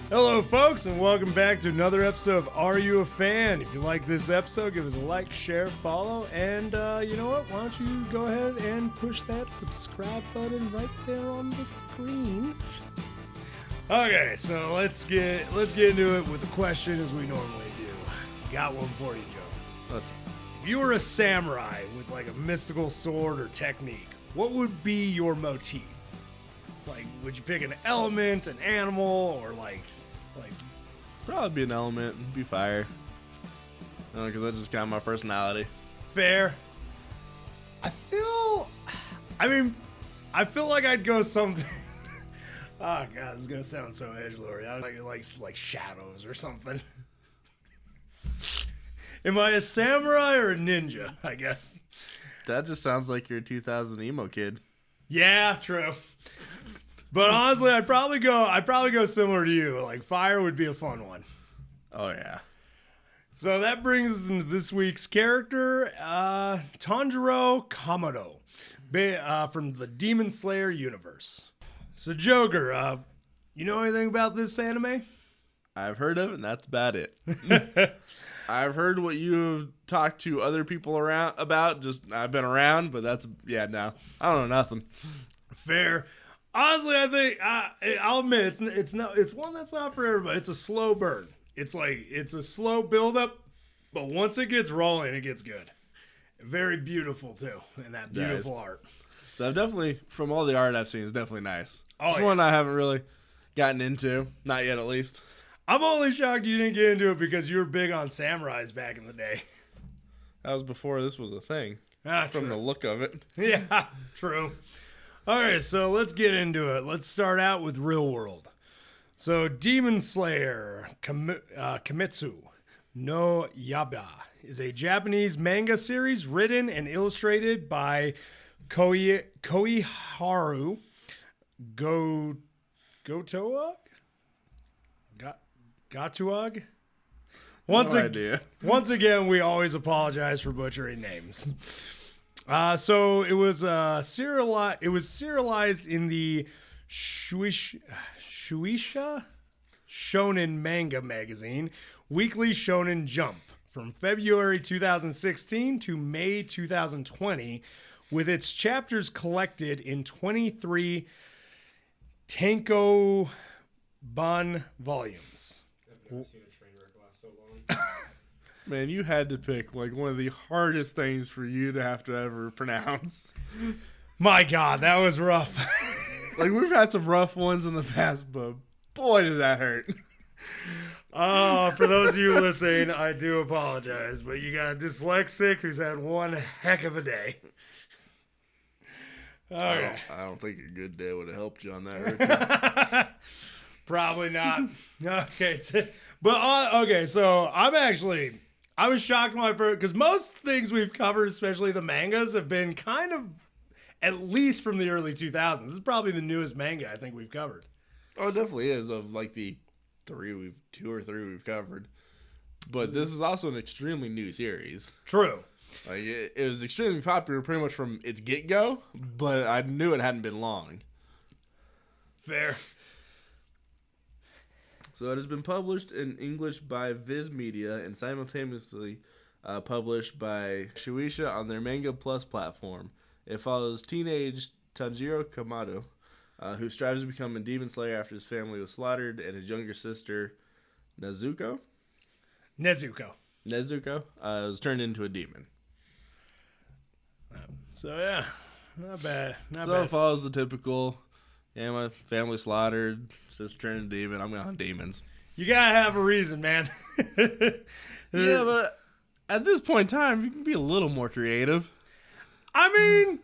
Hello, folks, and welcome back to another episode of Are You a Fan? If you like this episode, give us a like, share, follow, and you know what? Why don't you go ahead and push that subscribe button right there on the screen. Okay, so let's get into it with the question as we normally do. Got one for you, Joe. If you were a samurai with like a mystical sword or technique, what would be your motif? Like, would you pick an element, an animal, or like probably be an element, be fire. Because that's just kind of my personality. Fair. I feel like I'd go something. Oh god, this is gonna sound so edgelord. I like shadows or something. Am I a samurai or a ninja? I guess. That just sounds like your 2000 emo kid. Yeah, true. But honestly, I'd probably go similar to you. Like, fire would be a fun one. Oh yeah. So that brings us into this week's character, Tanjiro Kamado, from the Demon Slayer universe. So Joker, you know anything about this anime? I've heard of it, and that's about it. I've heard what you've talked to other people around about. Just I've been around, but no, I don't know nothing. Fair. Honestly, I think I'll admit it's one that's not for everybody. It's a slow burn. It's a slow build up, but once it gets rolling, it gets good. Very beautiful too, and that beautiful art. So I've definitely, from all the art I've seen, it's definitely nice. Oh, it's one I haven't really gotten into, not yet at least. I'm only shocked you didn't get into it because you were big on samurais back in the day. That was before this was a thing. From true. The look of it. Yeah, true. All right, so let's get into it. Let's start out with real world. So Demon Slayer Kimetsu no Yaiba is a Japanese manga series written and illustrated by Koiharu Gatuag? Once again, we always apologize for butchering names. So it was serialized. It was serialized in the Shueisha Shonen Manga magazine, Weekly Shonen Jump, from February 2016 to May 2020, with its chapters collected in 23 tankobon volumes. I've never seen a train wreck last so long. Man, you had to pick like one of the hardest things for you to have to ever pronounce. My God, that was rough. Like, we've had some rough ones in the past, but boy, did that hurt. Oh, for those of you listening, I do apologize, but you got a dyslexic who's had one heck of a day. Okay. I don't think a good day would have helped you on that. Probably not. Okay. Okay, so I was shocked when I first, because most things we've covered, especially the mangas, have been kind of at least from the early 2000s. This is probably the newest manga I think we've covered. Oh, it definitely is, of like the two or three we've covered. But this is also an extremely new series. True. Like it was extremely popular pretty much from its get-go, but I knew it hadn't been long. Fair. So it has been published in English by Viz Media and simultaneously published by Shueisha on their Manga Plus platform. It follows teenage Tanjiro Kamado, who strives to become a demon slayer after his family was slaughtered, and his younger sister, Nezuko, was turned into a demon. So yeah, not bad. It follows the typical, my family slaughtered, sister turned into a demon, I'm going on demons. You gotta have a reason, man. Yeah, but at this point in time, you can be a little more creative. I mean,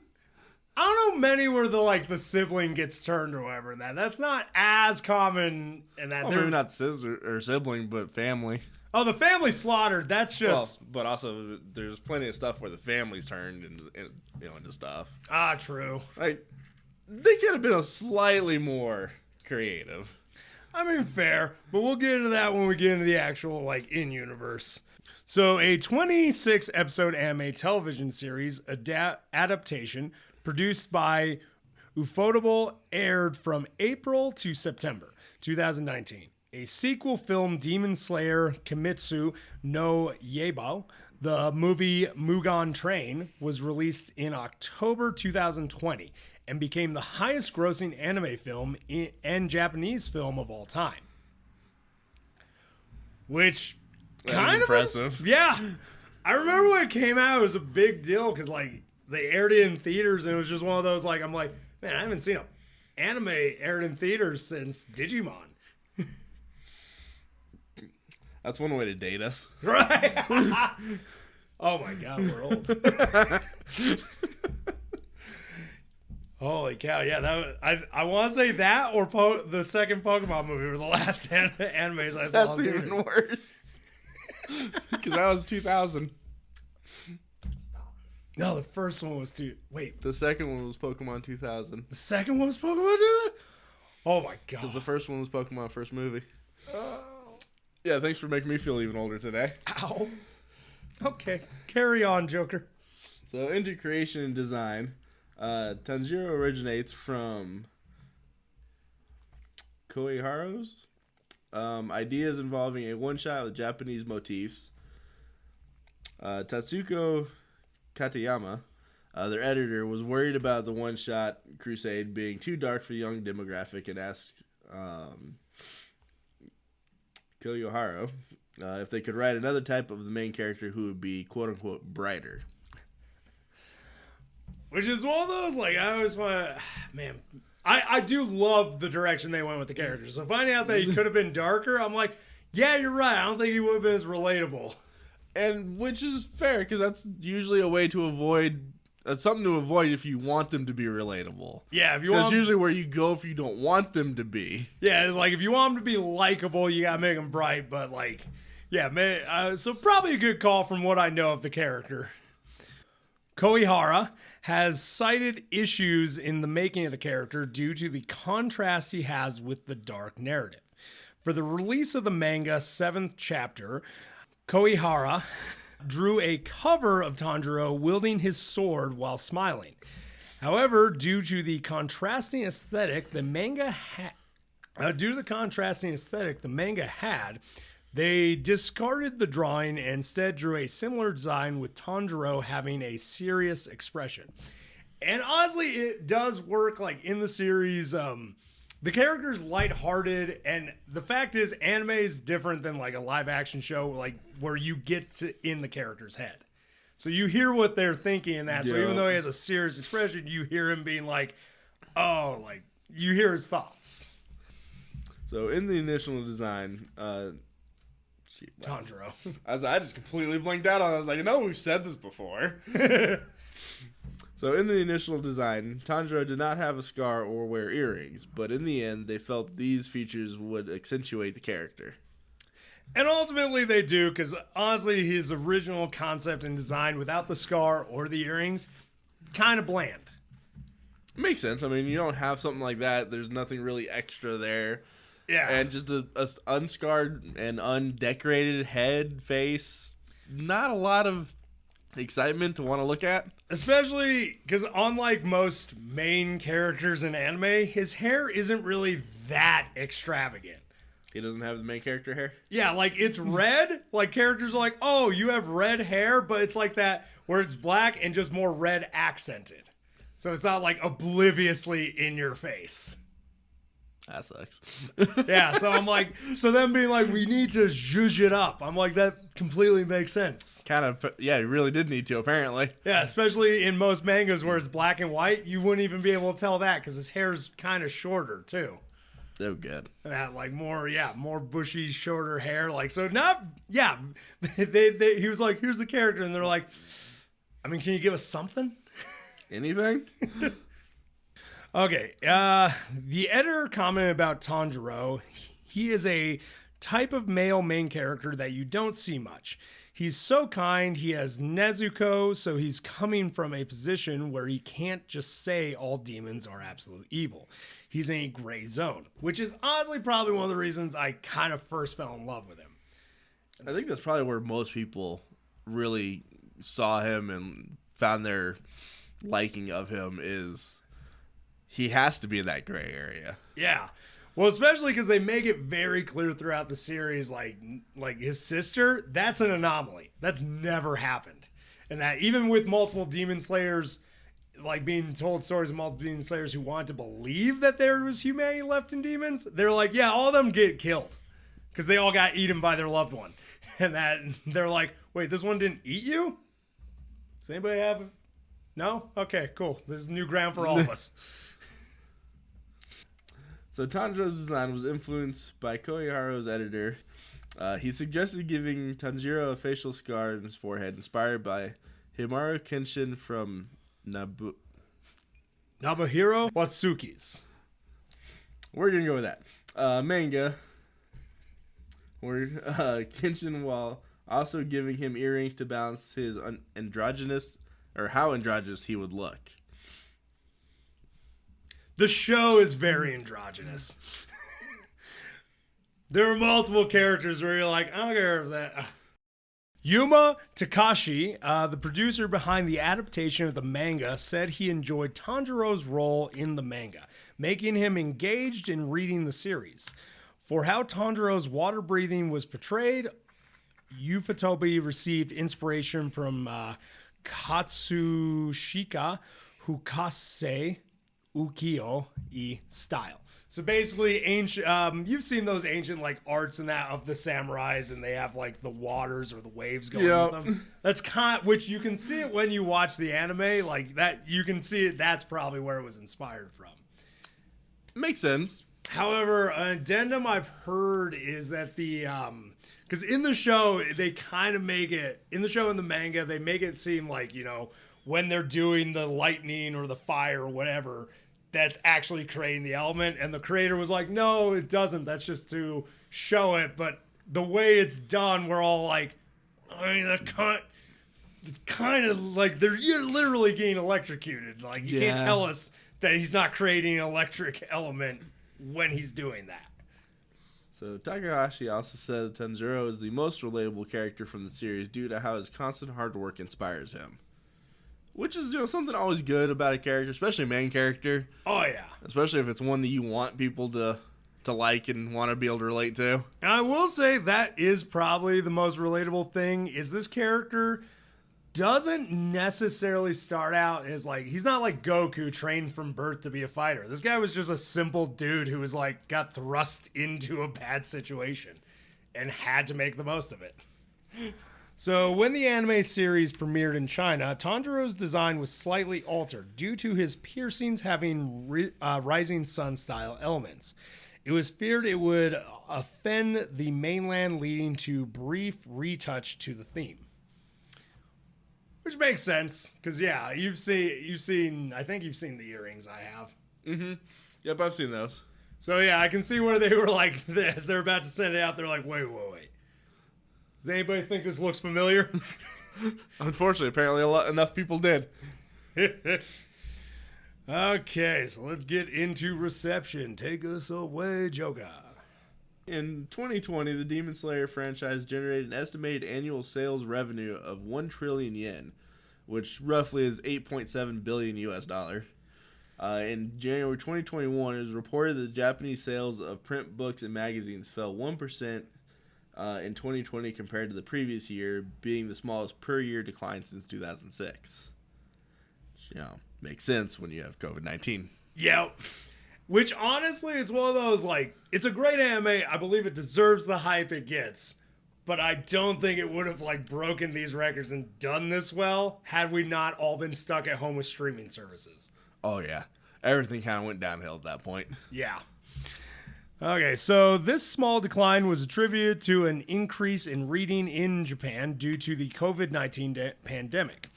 I don't know many where the sibling gets turned or whatever. That's not as common in that. Well, maybe not sister or sibling, but family. Oh, the family slaughtered. That's just. Well, but also, there's plenty of stuff where the family's turned into stuff. Ah, true. Like, they could have been a slightly more creative. I mean, fair, but we'll get into that when we get into the actual in-universe. So, a 26-episode anime television series adaptation produced by Ufotable aired from April to September 2019. A sequel film, Demon Slayer Kimetsu no Yaiba, the movie Mugen Train, was released in October 2020 and became the highest grossing anime film and Japanese film of all time. Which kind of impressive. Yeah. I remember when it came out, it was a big deal because like they aired it in theaters and it was just one of those like, I'm like, man, I haven't seen an anime aired in theaters since Digimon. That's one way to date us. Right? Oh my God, we're old. Holy cow! Yeah, I want to say that or the second Pokemon movie were the last animes I saw. That's even worse. Because that was 2000. Stop. No, the first one was Wait, The second one was Pokemon 2000. the second one was Pokemon 2000? Oh my Because God! the first one was Pokemon first movie. Yeah, thanks for making me feel even older today. Ow. Okay, carry on, Joker. So into creation and design, Tanjiro originates from Koiharu's ideas involving a one-shot with Japanese motifs. Tatsuko Katayama, their editor, was worried about the one-shot Crusade being too dark for young demographic and asked Koiharu if they could write another type of the main character who would be quote-unquote brighter. Which is one of those, like, I always want to, man, I do love the direction they went with the characters. So finding out that he could have been darker, I'm like, yeah, you're right. I don't think he would have been as relatable. And which is fair, because that's usually a way to avoid, that's something to avoid if you want them to be relatable. Yeah, if you want, That's usually where you go if you don't want them to be. yeah, like if you want him to be likable, you gotta make him bright. But like, yeah, man. So probably a good call from what I know of the character. Koihara has cited issues in the making of the character due to the contrast he has with the dark narrative. For the release of the manga 7th chapter, Koihara drew a cover of Tanjiro wielding his sword while smiling. However, due to the contrasting aesthetic the manga had, they discarded the drawing and instead drew a similar design with Tanjiro having a serious expression. And honestly, it does work like in the series. The character's lighthearted, and the fact is anime is different than like a live action show like where you get to in the character's head. So you hear what they're thinking in that. So even though he has a serious expression, you hear him being like, oh, like you hear his thoughts. So in the initial design, Tanjiro. I just completely blanked out on it. I was like, no, we've said this before. So in the initial design, Tanjiro did not have a scar or wear earrings, but in the end, they felt these features would accentuate the character. And ultimately they do, because honestly, his original concept and design without the scar or the earrings, kind of bland. Makes sense. I mean, you don't have something like that. There's nothing really extra there. Yeah. And just a unscarred and undecorated head, face. Not a lot of excitement to want to look at. Especially because unlike most main characters in anime, his hair isn't really that extravagant. He doesn't have the main character hair? Yeah, like it's red. Like characters are like, oh, you have red hair, but it's like that where it's black and just more red accented. So it's not like obliviously in your face. That sucks. Yeah, so I'm like, so them being like, we need to zhuzh it up. I'm like, that completely makes sense. Kind of, yeah, you really did need to, apparently. Yeah, especially in most mangas where it's black and white, you wouldn't even be able to tell that because his hair's kind of shorter too. Oh, good. That like more bushy, shorter hair. Like, so not, yeah. He was like, here's the character, and they're like, I mean, can you give us something? Anything? Okay, the editor commented about Tanjiro. He is a type of male main character that you don't see much. He's so kind, he has Nezuko, so he's coming from a position where he can't just say all demons are absolute evil. He's in a gray zone, which is honestly probably one of the reasons I kind of first fell in love with him. I think that's probably where most people really saw him and found their liking of him is he has to be in that gray area. Yeah. Well, especially because they make it very clear throughout the series, like his sister, that's an anomaly. That's never happened. And that even with multiple demon slayers, like being told stories of multiple demon slayers who want to believe that there was humanity left in demons, they're like, yeah, all of them get killed because they all got eaten by their loved one. And that they're like, wait, this one didn't eat you? Does anybody have it? No? Okay, cool. This is new ground for all of us. So Tanjiro's design was influenced by Koiharu's editor. He suggested giving Tanjiro a facial scar on his forehead, inspired by Himaru Kenshin from Nobuhiro Watsuki's. We're gonna go with that. Manga. Where Kenshin, while also giving him earrings to balance his androgynous, or how androgynous he would look. The show is very androgynous. There are multiple characters where you're like, I don't care if that. Yuma Takashi, the producer behind the adaptation of the manga, said he enjoyed Tanjiro's role in the manga, making him engaged in reading the series. For how Tanjiro's water breathing was portrayed, Ufotable received inspiration from Katsushika Hukase Ukiyo-e style. So basically, ancient. You've seen those ancient like arts and that of the samurais, and they have like the waters or the waves going with them. That's which you can see it when you watch the anime. Like that, you can see it. That's probably where it was inspired from. Makes sense. However, an addendum I've heard is that the because in the show they kind of make it in the manga they make it seem like when they're doing the lightning or the fire or whatever, that's actually creating the element, and the creator was like, no, it doesn't. That's just to show it. But the way it's done, we're all like, I mean, it's kind of like you're literally getting electrocuted. Like you can't tell us that he's not creating an electric element when he's doing that. So Takahashi also said Tanjiro is the most relatable character from the series due to how his constant hard work inspires him. Which is something always good about a character, especially a main character. Oh, yeah. Especially if it's one that you want people to like and want to be able to relate to. And I will say that is probably the most relatable thing, is this character doesn't necessarily start out as like, he's not like Goku trained from birth to be a fighter. This guy was just a simple dude who was like, got thrust into a bad situation and had to make the most of it. So when the anime series premiered in China, Tanjiro's design was slightly altered due to his piercings having rising sun style elements. It was feared it would offend the mainland, leading to brief retouch to the theme. Which makes sense, because you've seen. I think you've seen the earrings I have. Mm-hmm. Yep, I've seen those. So yeah, I can see where they were like this. They're about to send it out. They're like, wait. Does anybody think this looks familiar? Unfortunately, apparently enough people did. Okay, so let's get into reception. Take us away, Joker. In 2020, the Demon Slayer franchise generated an estimated annual sales revenue of 1 trillion yen, which roughly is $8.7 billion US. In January 2021, it was reported that Japanese sales of print books and magazines fell 1% in 2020 compared to the previous year, being the smallest per year decline since 2006. Which, makes sense when you have COVID-19. Yep. Which honestly, it's one of those like, it's a great anime. I believe it deserves the hype it gets, but I don't think it would have like broken these records and done this well had we not all been stuck at home with streaming services. Oh yeah, everything kind of went downhill at that point. Yeah. Okay, so this small decline was attributed to an increase in reading in Japan due to the COVID-19 pandemic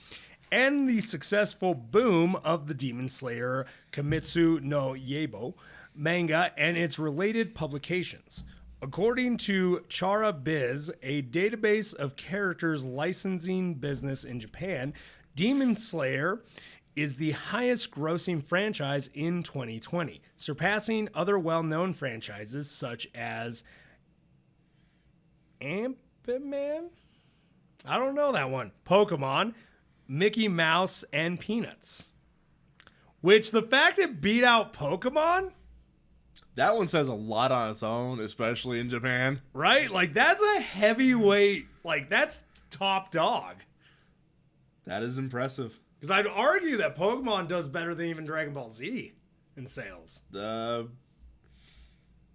and the successful boom of the Demon Slayer Kimetsu no Yaiba manga and its related publications. According to Chara Biz, a database of characters licensing business in Japan, Demon Slayer is the highest grossing franchise in 2020, surpassing other well-known franchises such as Ant-Man? I don't know that one. Pokemon, Mickey Mouse, and Peanuts. Which, the fact it beat out Pokemon? That one says a lot on its own, especially in Japan. Right? Like, that's a heavyweight. Like, that's top dog. That is impressive. Because I'd argue that Pokemon does better than even Dragon Ball Z in sales. That's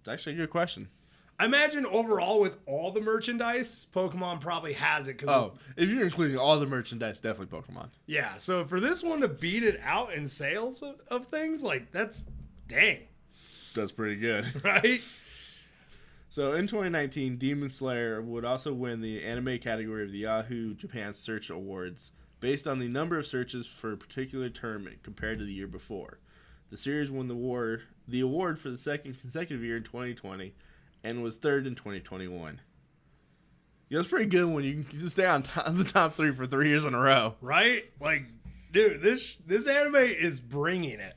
actually a good question. I imagine overall with all the merchandise, Pokemon probably has it. If you're including all the merchandise, definitely Pokemon. Yeah, so for this one to beat it out in sales of things, like, that's dang. That's pretty good. Right? So in 2019, Demon Slayer would also win the anime category of the Yahoo Japan Search Awards based on the number of searches for a particular term compared to the year before. The series won the award for the second consecutive year in 2020 and was third in 2021. Yeah, it's pretty good when you can stay on the top 3 for 3 years in a row. Right? Like, dude, this anime is bringing it.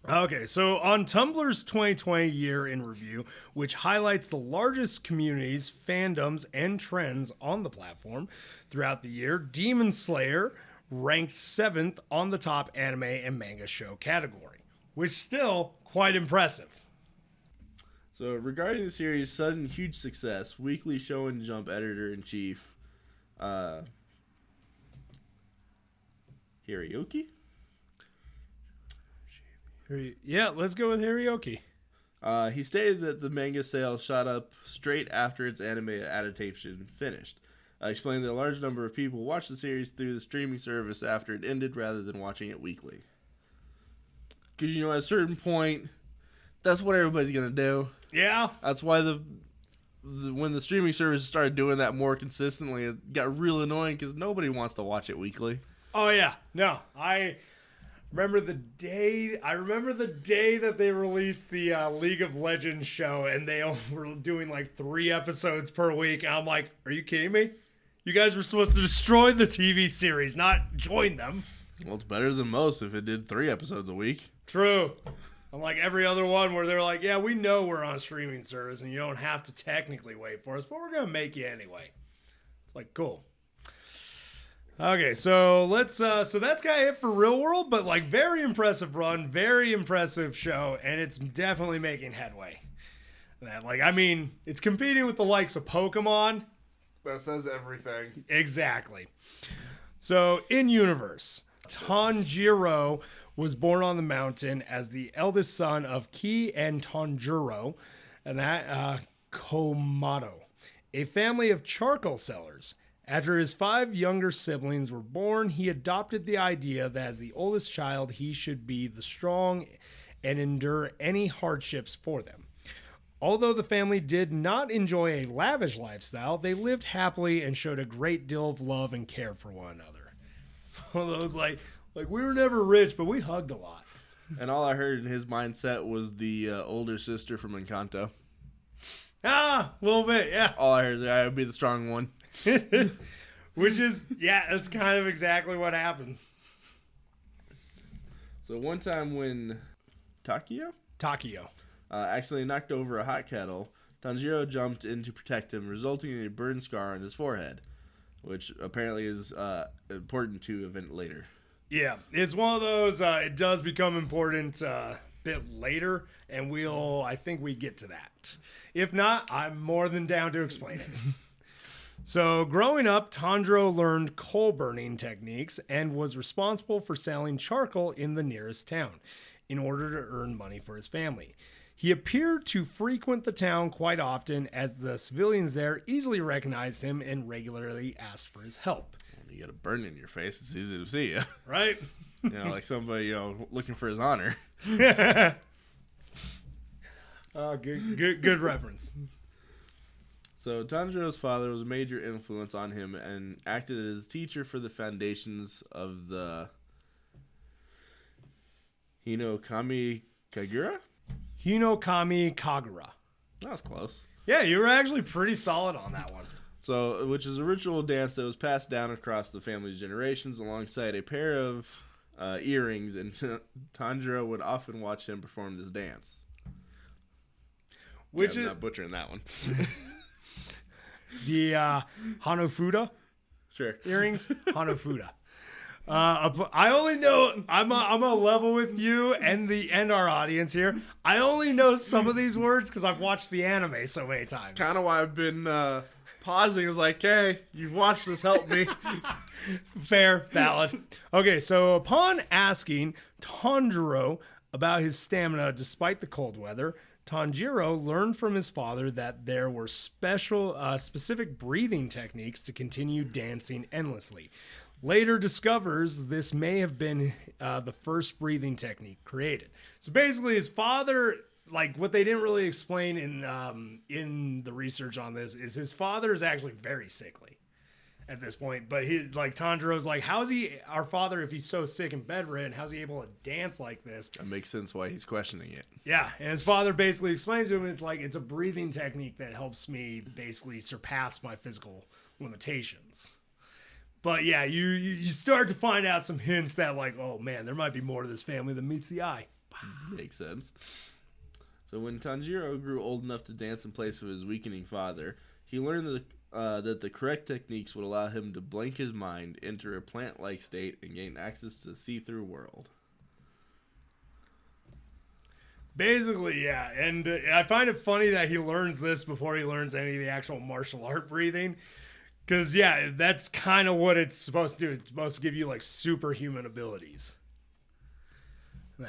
Okay, so on Tumblr's 2020 year in review, which highlights the largest communities, fandoms, and trends on the platform throughout the year, Demon Slayer ranked 7th on the top anime and manga show category, which is still quite impressive. So regarding the series' sudden huge success, Weekly Shonen Jump editor-in-chief Hiroyuki? Yeah, let's go with Hiroyuki. He stated that the manga sales shot up straight after its anime adaptation finished, explaining that a large number of people watched the series through the streaming service after it ended rather than watching it weekly. Because, at a certain point, that's what everybody's going to do. Yeah. That's why when the streaming service started doing that more consistently, it got real annoying because nobody wants to watch it weekly. Oh, yeah. No, I remember the day that they released the League of Legends show and they were doing like 3 episodes per week. And I'm like, are you kidding me? You guys were supposed to destroy the TV series, not join them. Well, it's better than most if it did 3 episodes a week. True. Unlike every other one where they're like, yeah, we know we're on a streaming service and you don't have to technically wait for us, but we're going to make you anyway. It's like, cool. Okay, so so that's kind of it for Real World, but like very impressive run, very impressive show, and it's definitely making headway. It's competing with the likes of Pokemon. That says everything. Exactly. So in universe, Tanjiro was born on the mountain as the eldest son of Ki and Tanjiro, and that Kamado, a family of charcoal sellers. After his 5 younger siblings were born, he adopted the idea that as the oldest child, he should be the strong and endure any hardships for them. Although the family did not enjoy a lavish lifestyle, they lived happily and showed a great deal of love and care for one another. It's one of those like we were never rich, but we hugged a lot. And all I heard in his mindset was the older sister from Encanto. A little bit, yeah. All I heard is I would be the strong one. Which is, yeah, that's kind of exactly what happened. So one time when Takio accidentally knocked over a hot kettle, Tanjiro jumped in to protect him, resulting in a burn scar on his forehead, which apparently is important to event later. Yeah, it's one of those, it does become important a bit later, and I think we get to that. If not, I'm more than down to explain it. So, growing up, Tanjiro learned coal burning techniques and was responsible for selling charcoal in the nearest town in order to earn money for his family. He appeared to frequent the town quite often as the civilians there easily recognized him and regularly asked for his help. You got a burn in your face, it's easy to see you. Right? Like somebody, looking for his honor. Good reference. So Tanjiro's father was a major influence on him and acted as teacher for the foundations of the Hinokami Kagura? Hinokami Kagura. That was close. Yeah, you were actually pretty solid on that one. So, which is a ritual dance that was passed down across the family's generations alongside a pair of earrings, and Tanjiro would often watch him perform this dance. I'm not butchering that one. The Hanafuda sure earrings. Hanafuda. I only know I'm a level with you and our audience here. I only know some of these words because I've watched the anime so many times. Kind of why I've been pausing. Is like, hey, you've watched this, help me. Fair, valid. Okay, so upon asking Tanjiro about his stamina despite the cold weather, Tanjiro learned from his father that there were specific breathing techniques to continue dancing endlessly. Later discovers this may have been the first breathing technique created. So basically his father, like what they didn't really explain in the research on this, is his father is actually very sickly at this point. But he, like, Tanjiro's like, how is our father, if he's so sick and bedridden, how's he able to dance like this? That makes sense why he's questioning it. Yeah, and his father basically explains to him, it's like, it's a breathing technique that helps me basically surpass my physical limitations. But yeah, you start to find out some hints that, like, oh man, there might be more to this family than meets the eye. Makes sense. So when Tanjiro grew old enough to dance in place of his weakening father, he learned that the correct techniques would allow him to blank his mind, enter a plant-like state, and gain access to the see-through world. Basically, yeah. And I find it funny that he learns this before he learns any of the actual martial art breathing. Because, yeah, that's kind of what it's supposed to do. It's supposed to give you, like, superhuman abilities.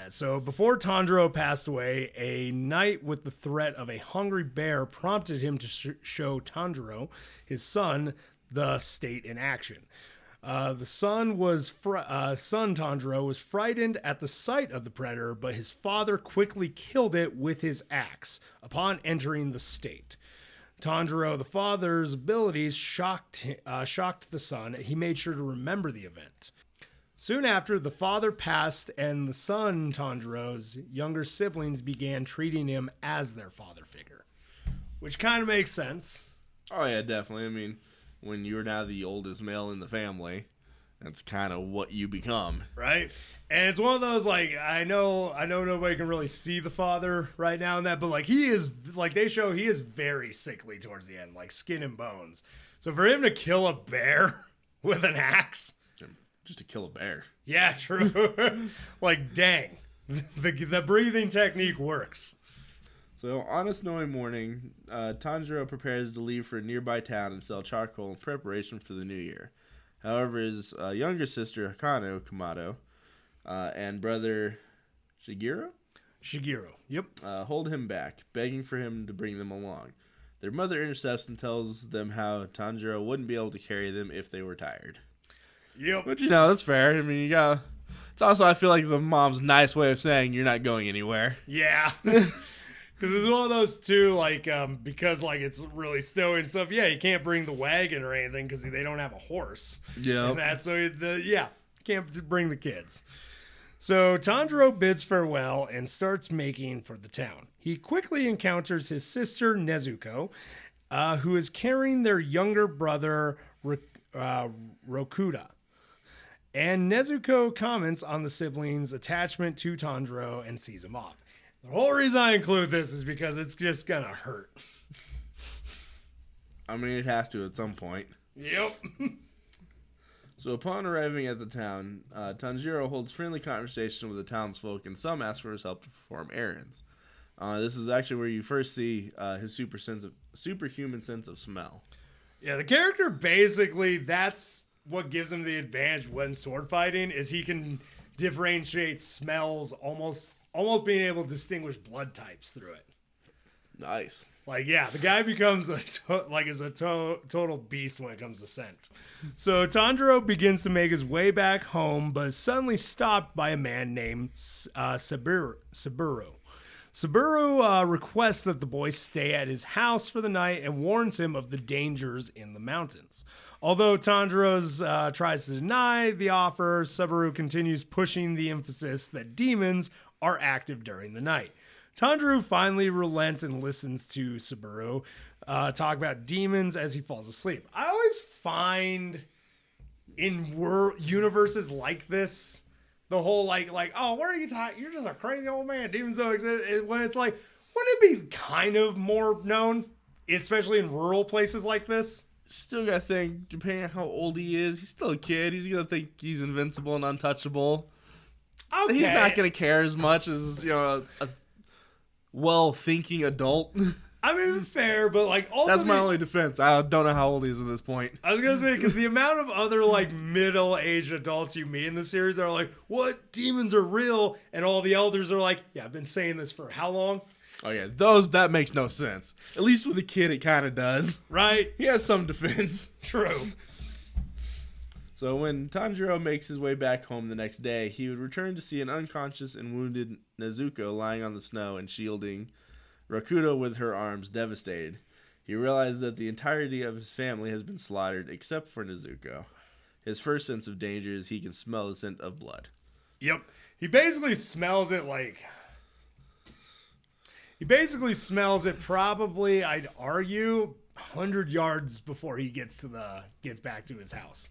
So, before Tanjiro passed away, a night with the threat of a hungry bear prompted him to show Tanjiro, his son, the state in action. The son Tanjiro was frightened at the sight of the predator, but his father quickly killed it with his axe upon entering the state. Tanjiro, the father's abilities shocked the son. He made sure to remember the event. Soon after, the father passed, and the son, Tanjiro's younger siblings, began treating him as their father figure, which kind of makes sense. Oh yeah, definitely. I mean, when you're now the oldest male in the family, that's kind of what you become, right? And it's one of those, like, I know nobody can really see the father right now in that, but like he is, like they show, he is very sickly towards the end, like skin and bones. So for him to kill a bear with an axe, just to kill a bear, yeah, true. Like, dang, the breathing technique works. So on a snowy morning, Tanjiro prepares to leave for a nearby town and sell charcoal in preparation for the new year. However, his younger sister, Hakano Kamado, and brother Shigeru, yep, hold him back, begging for him to bring them along. Their mother intercepts and tells them how Tanjiro wouldn't be able to carry them if they were tired. Yep. But that's fair. I mean, it's also, I feel like, the mom's nice way of saying you're not going anywhere. Yeah. Because it's one of those two, like, because, like, it's really snowy and stuff. Yeah, you can't bring the wagon or anything because they don't have a horse. Yeah. And that's so, can't bring the kids. So Tanjiro bids farewell and starts making for the town. He quickly encounters his sister Nezuko, who is carrying their younger brother Rokuda. And Nezuko comments on the siblings' attachment to Tanjiro and sees him off. The whole reason I include this is because it's just gonna hurt. I mean, it has to at some point. Yep. So upon arriving at the town, Tanjiro holds friendly conversation with the townsfolk, and some ask for his help to perform errands. This is actually where you first see his superhuman sense of smell. Yeah, the character basically, that's what gives him the advantage when sword fighting, is he can differentiate smells, almost being able to distinguish blood types through it. Nice. Like, yeah, the guy becomes a total beast when it comes to scent. So Tanjiro begins to make his way back home, but is suddenly stopped by a man named Saburo. Saburo requests that the boy stay at his house for the night and warns him of the dangers in the mountains. Although Tanjiro tries to deny the offer, Saburo continues pushing the emphasis that demons are active during the night. Tanjiro finally relents and listens to Saburo talk about demons as he falls asleep. I always find in universes like this, the whole like, oh, what are you talking? You're just a crazy old man. Demons don't exist. When it's like, wouldn't it be kind of more known, especially in rural places like this? still gotta think, depending on how old he is, he's still a kid. He's gonna think he's invincible and untouchable. Okay. He's not gonna care as much as, a well-thinking adult. I mean, fair, but like also That's my only defense. I don't know how old he is at this point. I was gonna say, because the amount of other like middle-aged adults you meet in the series are like, "What? Demons are real?" And all the elders are like, "Yeah, I've been saying this for how long?" Oh yeah, that makes no sense. At least with a kid, it kind of does. Right? He has some defense. True. So when Tanjiro makes his way back home the next day, he would return to see an unconscious and wounded Nezuko lying on the snow and shielding Rakuto with her arms, devastated. He realized that the entirety of his family has been slaughtered except for Nezuko. His first sense of danger is he can smell the scent of blood. Yep. He basically smells it probably, I'd argue, 100 yards before he gets back to his house.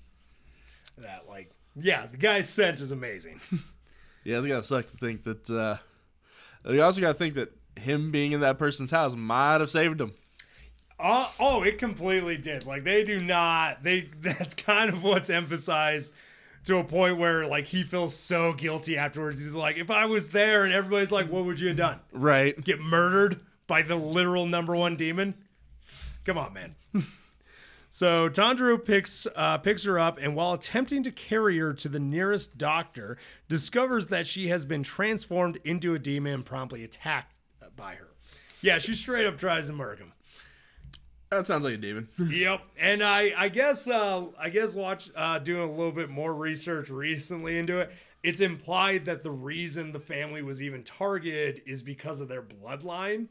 The guy's scent is amazing. Yeah, it's gotta suck to think that. You also gotta think that him being in that person's house might have saved him. It completely did. Like, they do not. That's kind of what's emphasized to a point where like he feels so guilty afterwards. He's like, if I was there, and everybody's like, what would you have done? Right. Get murdered by the literal number one demon? Come on, man. So Tanjiro picks her up, and while attempting to carry her to the nearest doctor, discovers that she has been transformed into a demon and promptly attacked by her. Yeah, she straight up tries to murk him. That sounds like a demon. Yep. And I guess doing a little bit more research recently into it, it's implied that the reason the family was even targeted is because of their bloodline.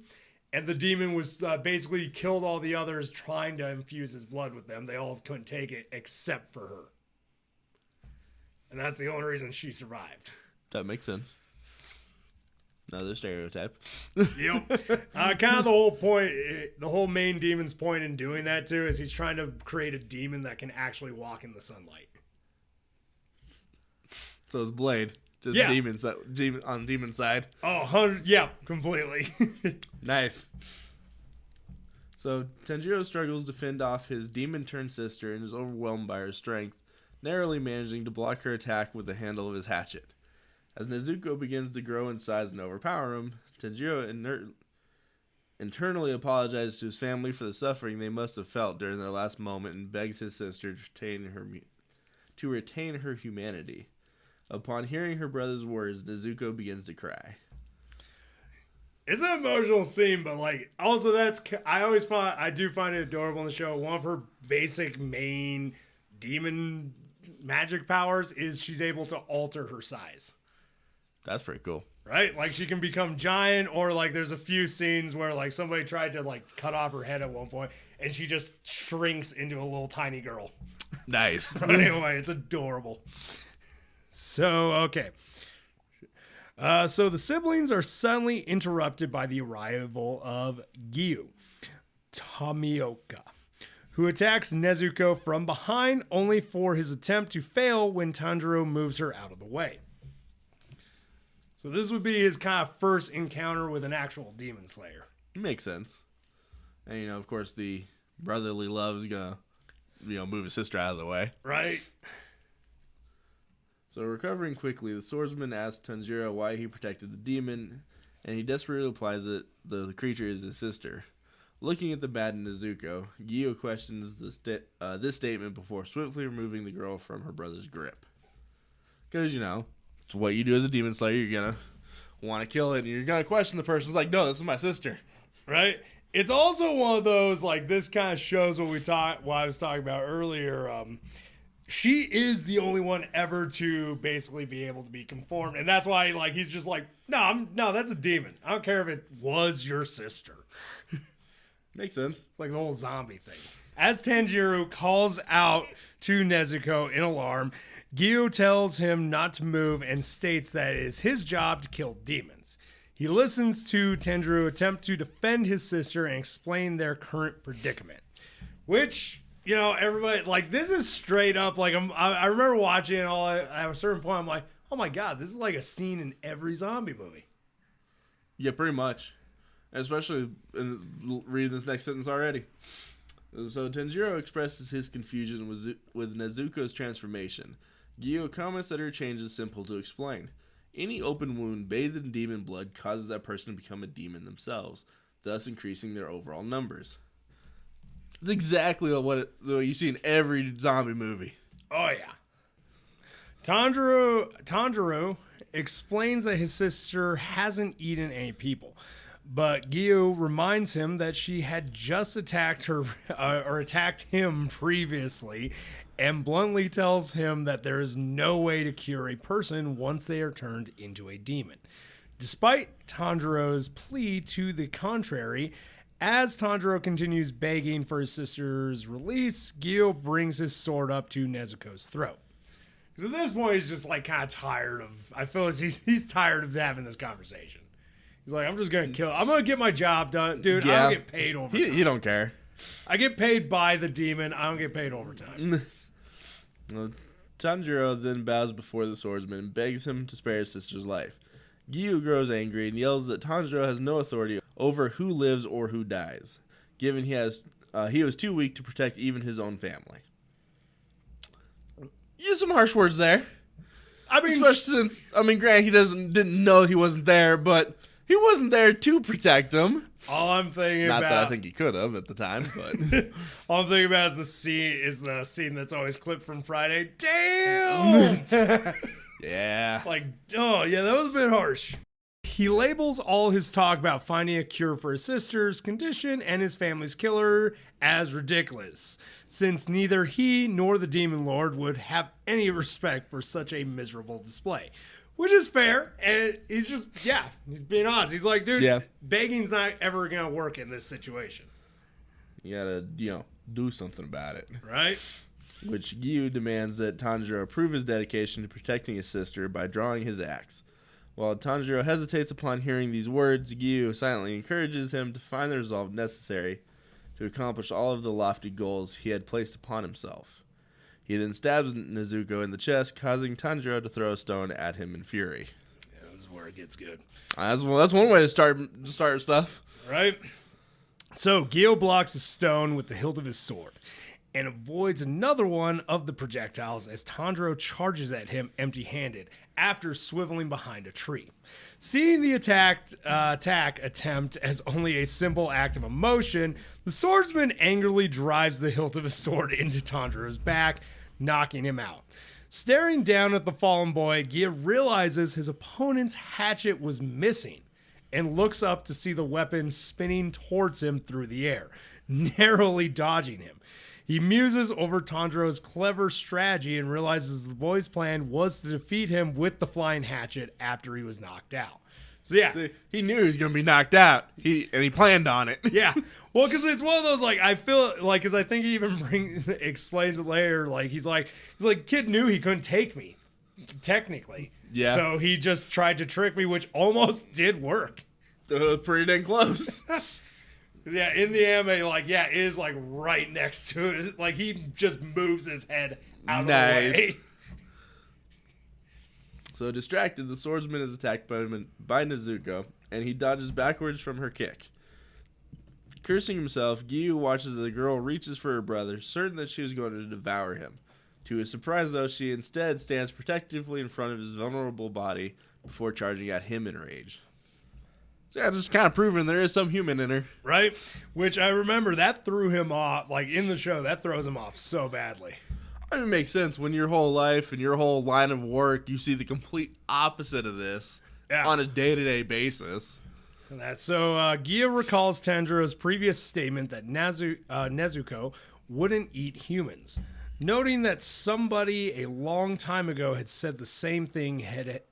And the demon was basically killed all the others trying to infuse his blood with them. They all couldn't take it except for her. And that's the only reason she survived. That makes sense. Another stereotype. Yep. Kind of the whole point, the whole main demon's point in doing that too is he's trying to create a demon that can actually walk in the sunlight. So it's Blade. Just demon on demon side. Oh, yeah, completely. Nice. So Tanjiro struggles to fend off his demon-turned sister and is overwhelmed by her strength, narrowly managing to block her attack with the handle of his hatchet. As Nezuko begins to grow in size and overpower him, Tanjiro internally apologizes to his family for the suffering they must have felt during their last moment and begs his sister to retain her humanity. Upon hearing her brother's words, Nezuko begins to cry. It's an emotional scene, but like also I do find it adorable in the show. One of her basic main demon magic powers is she's able to alter her size. That's pretty cool. Right? Like she can become giant, or like there's a few scenes where like somebody tried to like cut off her head at one point and she just shrinks into a little tiny girl. Nice. Anyway, it's adorable. So, okay. So the siblings are suddenly interrupted by the arrival of Giyu, Tomioka, who attacks Nezuko from behind only for his attempt to fail when Tanjiro moves her out of the way. So this would be his kind of first encounter with an actual demon slayer. Makes sense. And, of course, the brotherly love is going to, move his sister out of the way. Right. So recovering quickly, the swordsman asks Tanjiro why he protected the demon, and he desperately replies that the creature is his sister. Looking at the maddened Nezuko, Giyu questions this statement before swiftly removing the girl from her brother's grip. Because, it's what you do as a demon slayer. You're going to want to kill it, and you're going to question the person. It's like, no, this is my sister. Right? It's also one of those, like, this kind of shows what I was talking about earlier. She is the only one ever to basically be able to be conformed. And that's why, like, he's just like, no, that's a demon. I don't care if it was your sister. Makes sense. It's like the whole zombie thing. As Tanjiro calls out to Nezuko in alarm, Giyu tells him not to move and states that it is his job to kill demons. He listens to Tanjiro attempt to defend his sister and explain their current predicament. Which, everybody, like, this is straight up, like, I remember watching it all at a certain point, I'm like, oh my god, this is like a scene in every zombie movie. Yeah, pretty much. Especially in reading this next sentence already. So Tanjiro expresses his confusion with Nezuko's transformation. Gyo comments that her change is simple to explain. Any open wound bathed in demon blood causes that person to become a demon themselves, thus increasing their overall numbers. It's exactly what you see in every zombie movie. Oh, yeah. Tanjiro explains that his sister hasn't eaten any people, but Gyo reminds him that she had just attacked him previously, and bluntly tells him that there is no way to cure a person once they are turned into a demon. Despite Tanjiro's plea to the contrary, as Tanjiro continues begging for his sister's release, Gyo brings his sword up to Nezuko's throat. Because at this point, he's just like kind of tired of. I feel as he's tired of having this conversation. He's like, I'm just gonna kill. I'm gonna get my job done, dude. I don't get paid overtime. You don't care. I get paid by the demon. I don't get paid overtime. Well, Tanjiro then bows before the swordsman and begs him to spare his sister's life. Gyu grows angry and yells that Tanjiro has no authority over who lives or who dies, given he was too weak to protect even his own family. Use some harsh words there. I mean, especially since, granted, he didn't know he wasn't there, but he wasn't there to protect him. All I'm thinking Not about, that I think he could have at the time, but all I'm thinking about is the scene that's always clipped from Friday. Damn. yeah. Like, oh yeah, that was a bit harsh. He labels all his talk about finding a cure for his sister's condition and his family's killer as ridiculous, since neither he nor the Demon Lord would have any respect for such a miserable display. Which is fair, and he's just, he's being honest. He's like, dude, begging's not ever going to work in this situation. You gotta, do something about it. Right? Which Gyu demands that Tanjiro prove his dedication to protecting his sister by drawing his axe. While Tanjiro hesitates upon hearing these words, Gyu silently encourages him to find the resolve necessary to accomplish all of the lofty goals he had placed upon himself. He then stabs Nezuko in the chest, causing Tanjiro to throw a stone at him in fury. Yeah, this is where it gets good. That's one way to start stuff. Right? So, Gyo blocks the stone with the hilt of his sword and avoids another one of the projectiles as Tanjiro charges at him empty-handed after swiveling behind a tree. Seeing the attack attempt as only a simple act of emotion, the swordsman angrily drives the hilt of his sword into Tanjiro's back, knocking him out. Staring down at the fallen boy, Gia realizes his opponent's hatchet was missing and looks up to see the weapon spinning towards him through the air, narrowly dodging him. He muses over Tanjiro's clever strategy and realizes the boy's plan was to defeat him with the flying hatchet after he was knocked out. So yeah, he knew he was going to be knocked out. He planned on it. Yeah, well, because it's one of those I feel because I think he even explains it later. He's like, kid knew he couldn't take me, technically. Yeah. So he just tried to trick me, which almost did work. Pretty dang close. Yeah, in the anime, it is right next to it. He just moves his head out of the way. So distracted, the swordsman is attacked by Nezuko, and he dodges backwards from her kick. Cursing himself, Gyu watches as the girl reaches for her brother, certain that she was going to devour him. To his surprise, though, she instead stands protectively in front of his vulnerable body before charging at him in rage. So yeah, just kind of proving there is some human in her. Right? Which I remember that threw him off, in the show, that throws him off so badly. It makes sense when your whole life and your whole line of work, you see the complete opposite of this on a day-to-day basis. And that's so Gia recalls Tanjiro's previous statement that Nezuko wouldn't eat humans, noting that somebody a long time ago had said the same thing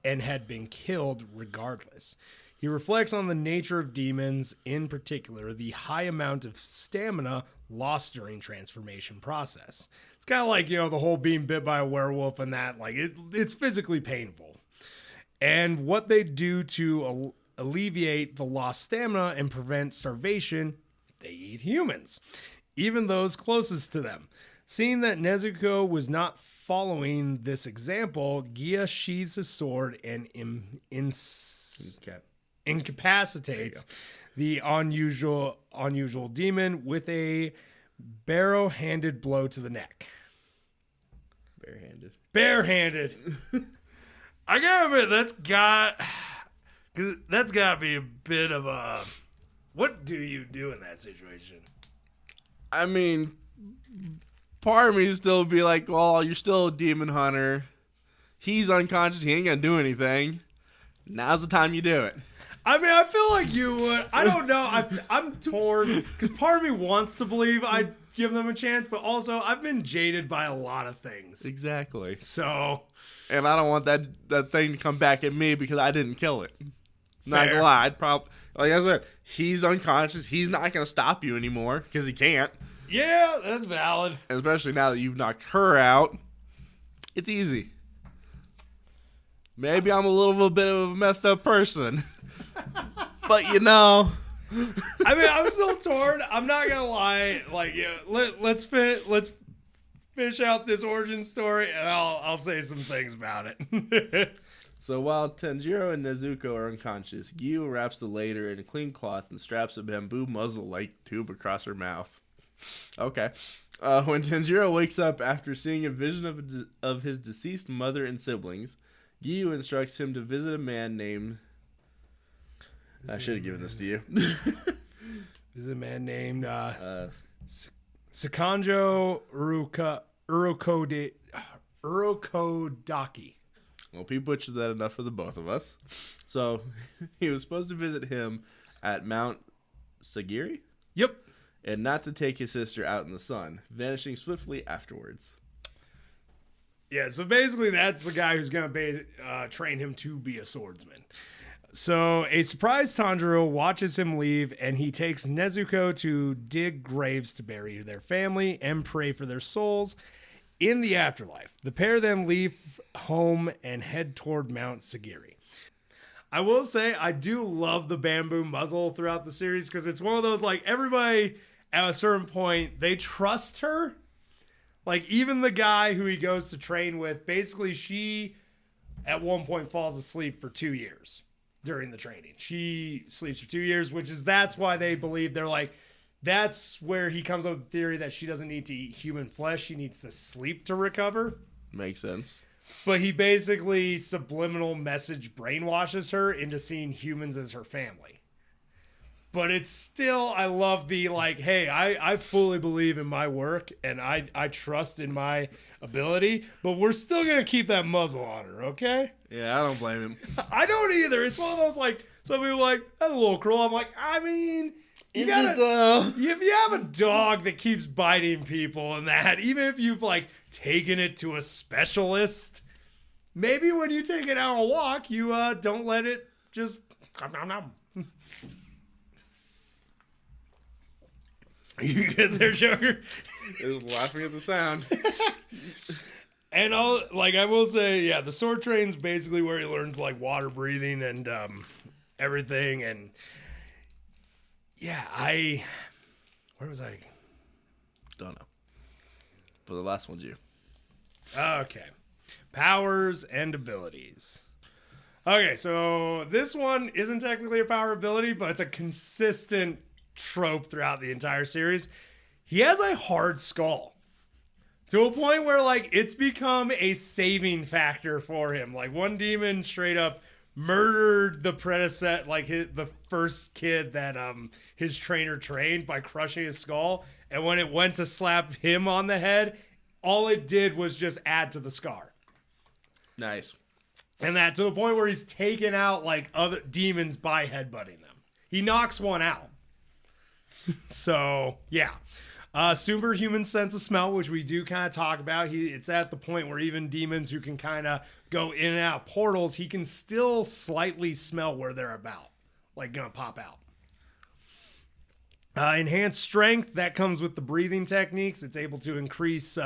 and had been killed regardless. He reflects on the nature of demons, in particular, the high amount of stamina lost during transformation process. It's kind of like, the whole being bit by a werewolf and that, it's physically painful. And what they do to alleviate the lost stamina and prevent starvation, they eat humans, even those closest to them. Seeing that Nezuko was not following this example, Gia sheathes his sword and incapacitates the unusual demon with a Barrow-handed blow to the neck. Barehanded. Barehanded. I gotta admit, that's got to be a bit of a... What do you do in that situation? I mean, part of me still be like, well, you're still a demon hunter. He's unconscious. He ain't gonna do anything. Now's the time you do it. I mean, I feel like you would. I don't know. I'm torn because part of me wants to believe I'd give them a chance, but also I've been jaded by a lot of things. Exactly. So, and I don't want that thing to come back at me because I didn't kill it. Not gonna lie, I'd probably, like I said, he's unconscious. He's not gonna stop you anymore because he can't. Yeah, that's valid. And especially now that you've knocked her out, it's easy. Maybe I'm a little bit of a messed up person. But I mean, I'm still torn. I'm not gonna lie. Like, yeah, let's finish out this origin story, and I'll say some things about it. So while Tanjiro and Nezuko are unconscious, Gyu wraps the later in a clean cloth and straps a bamboo muzzle-like tube across her mouth. Okay. When Tanjiro wakes up after seeing a vision of his deceased mother and siblings, Gyu instructs him to visit a man named... I should have given this to you. There's a man named Sakanjo Urokodaki. Well, he butchered that enough for the both of us. So, he was supposed to visit him at Mount Sagiri? Yep. And not to take his sister out in the sun, vanishing swiftly afterwards. Yeah, so basically that's the guy who's going to train him to be a swordsman. So a surprised Tanjiro watches him leave, and he takes Nezuko to dig graves to bury their family and pray for their souls in the afterlife. The pair then leave home and head toward Mount Sagiri. I will say I do love the bamboo muzzle throughout the series because it's one of those, like, everybody at a certain point, they trust her. Like, even the guy who he goes to train with, basically she at one point falls asleep for 2 years during the training. She sleeps for 2 years, that's why they believe, they're like, that's where he comes up with the theory that she doesn't need to eat human flesh. She needs to sleep to recover. Makes sense. But he basically subliminal message brainwashes her into seeing humans as her family. But it's still, I love the, like, hey, I fully believe in my work and I trust in my ability, but we're still going to keep that muzzle on her, okay? Yeah, I don't blame him. I don't either. It's one of those, like, some people are like, that's a little cruel. I'm like, I mean, if you have a dog that keeps biting people and that, even if you've, like, taken it to a specialist, maybe when you take it out on a walk, you don't let it just... You get there, Joker? I was laughing at the sound. And I will say, yeah, the sword train's basically where he learns, like, water breathing and everything. And yeah, where was I? Don't know. But the last one's you. Okay. Powers and abilities. Okay, so this one isn't technically a power ability, but it's a consistent trope throughout the entire series. He has a hard skull to a point where, like, it's become a saving factor for him. Like, one demon straight up murdered the predecessor, like the first kid that his trainer trained by crushing his skull, and when it went to slap him on the head, all it did was just add to the scar. Nice. And that to the point where he's taken out, like, other demons by headbutting them. He knocks one out. So, yeah. Superhuman sense of smell, which we do kind of talk about. It's at the point where even demons who can kind of go in and out of portals, he can still slightly smell where they're about. Like, gonna pop out. Enhanced strength, that comes with the breathing techniques. It's able to increase,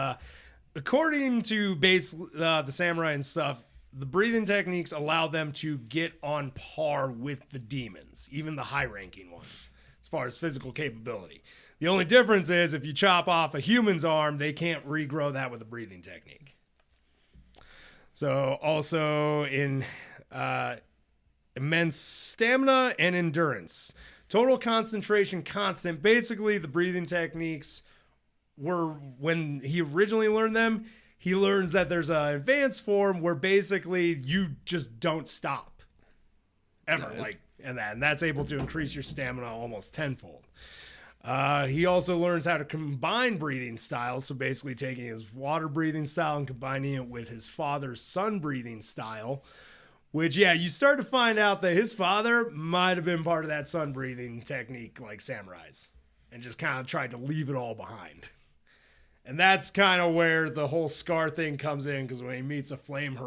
according to the samurai and stuff, the breathing techniques allow them to get on par with the demons, even the high-ranking ones, as far as physical capability. The only difference is if you chop off a human's arm, they can't regrow that with a breathing technique. So also in immense stamina and endurance. Total concentration constant. Basically, the breathing techniques when he originally learned them, he learns that there's an advanced form where basically you just don't stop ever. Nice. And that's able to increase your stamina almost tenfold. He also learns how to combine breathing styles. So basically taking his water breathing style and combining it with his father's sun breathing style, which, yeah, you start to find out that his father might have been part of that sun breathing technique like samurais and just kind of tried to leave it all behind. And that's kind of where the whole Scar thing comes in, because when he meets a flame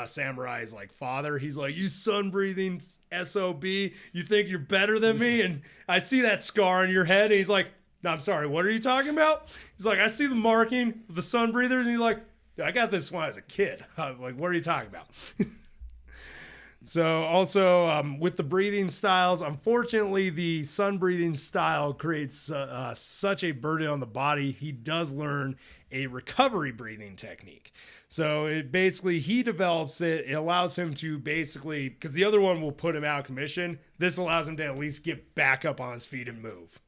samurai's like father, he's like, "You sun breathing SOB, you think you're better than me?" And I see that scar on your head. And he's like, "No, I'm sorry, what are you talking about?" He's like, "I see the marking of the sun breathers." And he's like, "I got this when I was a kid." I'm like, "What are you talking about?" So also with the breathing styles, unfortunately, the sun breathing style creates such a burden on the body. He does learn a recovery breathing technique. So it basically, he develops it. It allows him to basically, because the other one will put him out of commission. This allows him to at least get back up on his feet and move,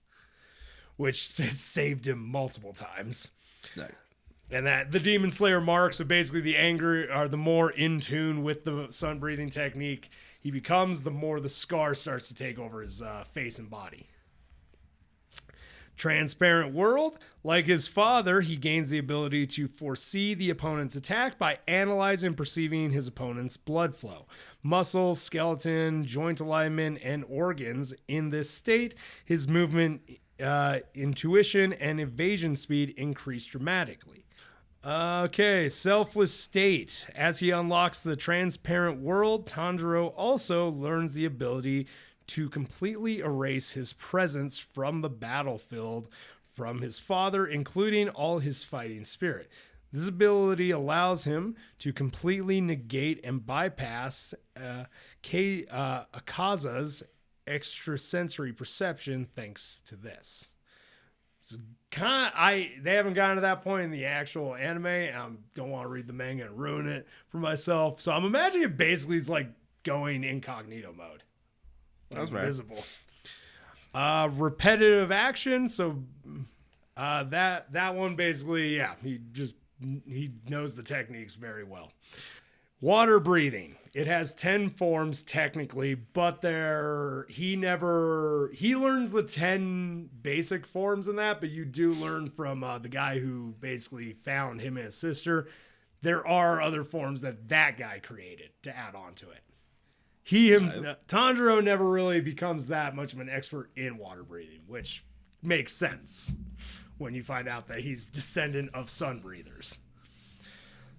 which has saved him multiple times. Nice. And that the Demon Slayer mark, so basically the anger, or the more in tune with the sun breathing technique he becomes, the more the scar starts to take over his face and body. Transparent world. Like his father, he gains the ability to foresee the opponent's attack by analyzing and perceiving his opponent's blood flow, muscle, skeleton, joint alignment, and organs. In this state, his movement, intuition, and evasion speed increase dramatically. Okay, selfless state. As he unlocks the transparent world, Tanjiro also learns the ability to completely erase his presence from the battlefield from his father, including all his fighting spirit. This ability allows him to completely negate and bypass Akaza's extrasensory perception thanks to this. They haven't gotten to that point in the actual anime, and I don't want to read the manga and ruin it for myself. So I'm imagining it basically is like going incognito mode. That's right. Invisible. Repetitive action. So that one basically, yeah, he knows the techniques very well. Water breathing. It has 10 forms technically, but he learns the 10 basic forms in that, but you do learn from the guy who basically found him and his sister. There are other forms that guy created to add on to it. Tanjiro never really becomes that much of an expert in water breathing, which makes sense when you find out that he's descendant of sun breathers.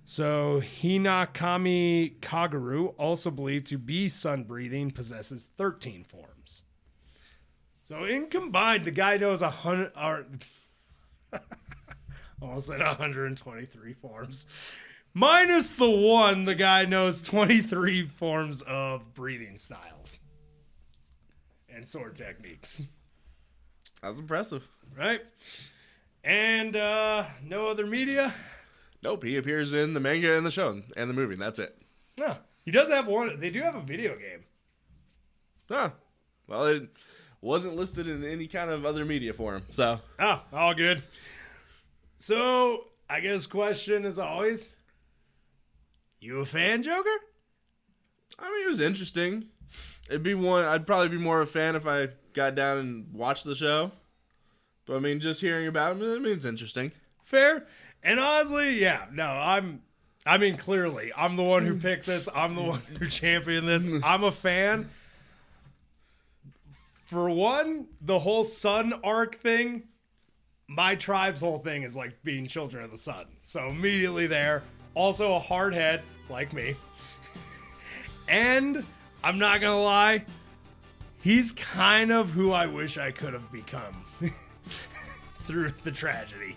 So Hinakami Kaguru, also believed to be sun breathing, possesses 13 forms. So in combined, the guy knows 100, almost said 123 forms. Minus the one, the guy knows 23 forms of breathing styles and sword techniques. That's impressive. Right? And no other media? Nope, he appears in the manga and the show and the movie, and that's it. No, he does have one. They do have a video game. Huh. Well, it wasn't listed in any kind of other media form, so. Oh, all good. So, I guess question as always, you a fan, Joker? I mean, it was interesting. I'd probably be more of a fan if I got down and watched the show. But I mean, just hearing about him, it's interesting. Fair. And honestly, yeah, no, clearly, I'm the one who picked this. I'm the one who championed this. I'm a fan. For one, the whole sun arc thing, my tribe's whole thing is like being children of the sun. So immediately there. Also a hard head, like me. And I'm not going to lie, he's kind of who I wish I could have become through the tragedy.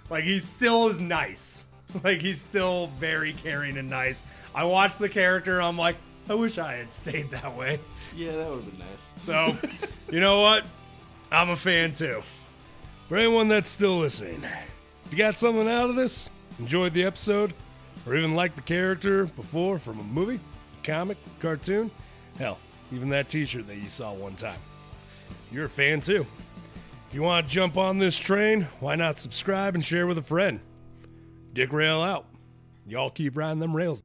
Like, he still is nice. Like, he's still very caring and nice. I watch the character, and I'm like, I wish I had stayed that way. Yeah, that would have been nice. So, you know what? I'm a fan, too. For anyone that's still listening, if you got something out of this, enjoyed the episode, or even liked the character before from a movie, comic, cartoon, hell, even that t-shirt that you saw one time, you're a fan, too. If you want to jump on this train, why not subscribe and share with a friend? d-rael out. Y'all keep riding them rails.